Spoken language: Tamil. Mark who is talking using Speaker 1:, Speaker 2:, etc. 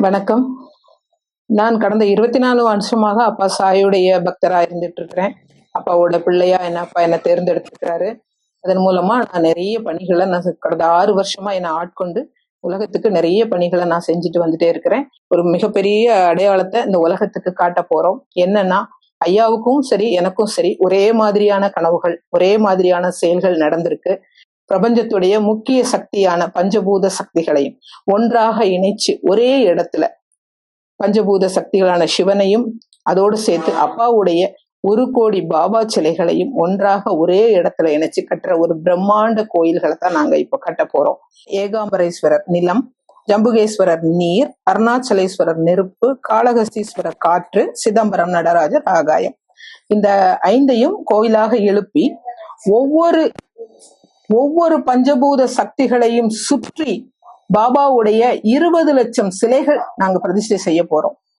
Speaker 1: வணக்கம். நான் கடந்த 24 வருஷமாக அப்பா சாயுடைய பக்தரா இருந்துட்டு இருக்கிறேன். அப்பாவோட பிள்ளையா அப்பா என்ன தேர்ந்தெடுத்திருக்கிறாரு. அதன் மூலமா நான் நிறைய பணிகளை நான் கடந்த 6 வருஷமா என்னை ஆட்கொண்டு உலகத்துக்கு நிறைய பணிகளை நான் செஞ்சுட்டு வந்துட்டே இருக்கிறேன். ஒரு மிகப்பெரிய அடையாளத்தை இந்த உலகத்துக்கு காட்ட போறோம். என்னன்னா, ஐயாவுக்கும் சரி எனக்கும் சரி ஒரே மாதிரியான கனவுகள், ஒரே மாதிரியான செயல்கள் நடந்திருக்கு. பிரபஞ்சத்துடைய முக்கிய சக்தியான பஞ்சபூத சக்திகளையும் ஒன்றாக இணைச்சு ஒரே இடத்துல பஞ்சபூத சக்திகளான சிவனையும் அதோடு சேர்த்து அப்பாவுடைய 1 கோடி பாபா சிலைகளையும் ஒன்றாக ஒரே இடத்துல இணைச்சு கட்டுற ஒரு பிரம்மாண்ட கோயில்களை தான் நாங்க இப்ப கட்ட போறோம். ஏகாம்பரேஸ்வரர் நிலம், ஜம்புகேஸ்வரர் நீர், அருணாச்சலேஸ்வரர் நெருப்பு, காளகஸ்தீஸ்வரர் காற்று, சிதம்பரம் நடராஜர் ஆகாயம். இந்த 5ஐயும் கோயிலாக எழுப்பி ஒவ்வொரு பஞ்சபூத சக்திகளையும் சுற்றி பாபாவுடைய 20 லட்சம் சிலைகள் நாங்க பிரதிஷ்டை செய்ய போறோம்.